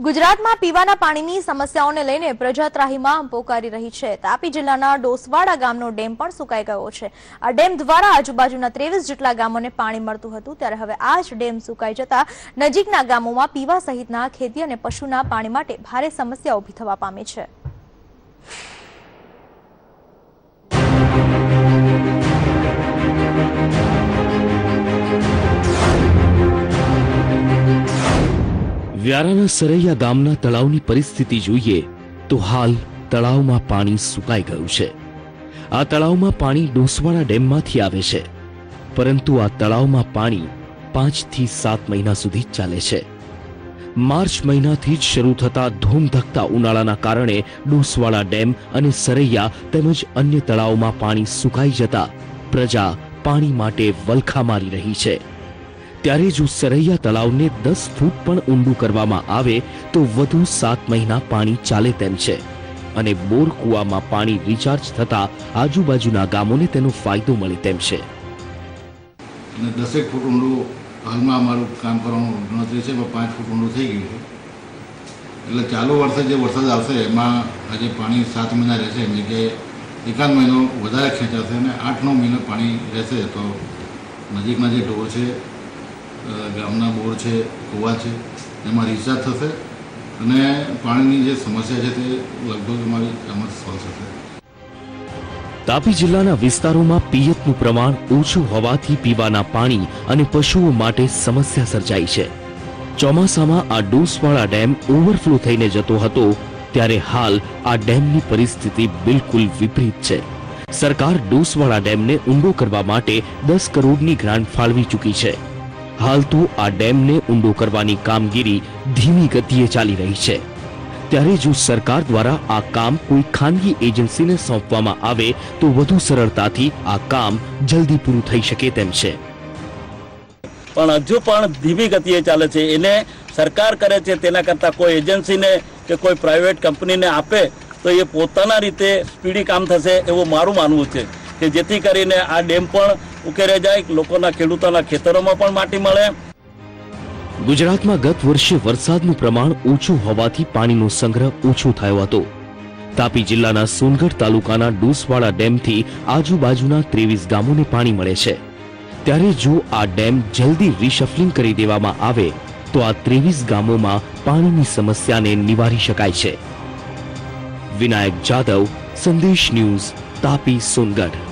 ગુજરાતમાં પીવાના પાણીની સમસ્યાઓને લઈને પ્રજા ત્રાહીમામ પોકારી રહી છે। તાપી જિલ્લાના ડોસવાડા ગામનો ડેમ પણ સુકાઈ ગયો છે। આ ડેમ દ્વારા આજુબાજુના 23 જેટલા ગામોને પાણી મળતું હતું, ત્યારે હવે આ જ ડેમ સુકાઈ જતા નજીકના ગામોમાં પીવા સહિતના ખેતી અને પશુના પાણી માટે ભારે સમસ્યા ઊભી થવા પામી છે। વ્યારાના સરૈયા ગામના તળાવની પરિસ્થિતિ જોઈએ તો હાલ તળાવમાં પાણી સુકાઈ ગયું છે। આ તળાવમાં પાણી ડોસવાડા ડેમમાંથી આવે છે, પરંતુ આ તળાવમાં પાણી 5 થી 7 મહિના સુધી ચાલે છે। માર્ચ મહિનાથી જ શરૂ થતા ધૂમધકતા ઉનાળાના કારણે ડોસવાડા ડેમ અને સરૈયા તેમજ અન્ય તળાવમાં પાણી સુકાઈ જતા પ્રજા પાણી માટે વલખા મારી રહી છે। ત્યારે જો સરૈયા તળાવને 10 ફૂટ પણ ઊંડું કરવામાં આવે તો વધુ 7 મહિના પાણી ચાલે તેમ છે અને બોર કુવામાં પાણી રિચાર્જ થતા આજુબાજુના ગામોને તેનો ફાયદો મળે તેમ છે। 10 ફૂટ ઊંડું હાલમાં અમારું કામ કરવાનું ગણતરી છે, 5 ફૂટ ઊંડું થઈ ગયું છે। એટલે ચાલુ વર્ષે જે વરસાદ આવશે એમાં આજે પાણી 7 મહિના રહેશે, એમ જગ્યાએ એકાદ મહિનો વધારે ખેંચાશે અને 8-9 મહિના પાણી રહેશે તો નજીકના જે ઢોર છે, ગામના બોર છે, કુવા છે, એમાં રિચાર્જ થશે અને પાણીની જે સમસ્યા છે તે લગભગ અમારી આમાં સોલ્વ થશે। તાપી જિલ્લાના વિસ્તારોમાં પિયતનું પ્રમાણ ઓછું હોવાથી પીવાના પાણી અને પશુઓ માટે સમસ્યા સર્જાઈ છે। ચોમાસામાં આ ડોસવાડા ડેમ ઓવરફ્લો થઈને જતો હતો, ત્યારે હાલ આ ડેમની પરિસ્થિતિ બિલકુલ વિપરીત છે। સરકાર ડોસવાડા ડેમને ઊંડો કરવા માટે 10 કરોડની ગ્રાન્ટ ફાળવી ચૂકી છે। હાલ તો આ ડેમને ઊંડો કરવાની કામગીરી ધીમી ગતિએ ચાલી રહી છે, ત્યારે જો સરકાર દ્વારા આ કામ કોઈ ખાનગી એજન્સીને સોંપવામાં આવે તો વધુ સરળતાથી આ કામ જલ્દી પૂરું થઈ શકે તેમ છે। પણ હજુ પણ ધીમી ગતિએ ચાલે છે। એને સરકાર કરે છે તેના કરતાં કોઈ એજન્સીને કે કોઈ પ્રાઇવેટ કંપનીને આપે તો એ પોતાના રીતે સ્પીડી કામ થશે એવું મારું માનવું છે કે જેથી કરીને આ ડેમ પણ ઉકેરાઈ જાય, લોકોના ખેડૂતોના ખેતરોમાં પણ માટી મળે। ગુજરાતમાં ગત વર્ષે વરસાદનું પ્રમાણ ઓછું હોવાથી પાણીનો સંગ્રહ ઓછો થયો હતો। તાપી જિલ્લાના સોનગઢ તાલુકાના ડોસવાડા ડેમથી આજુબાજુના 23 ગામોને પાણી મળે છે, ત્યારે જો આ ડેમ જલ્દી રીશફલિંગ કરી દેવામાં આવે તો આ 23 ગામોમાં પાણીની સમસ્યાને નિવારી શકાય છે। વિનાયક જાદવ, સંદેશ ન્યૂઝ, તાપી, સોનગઢ।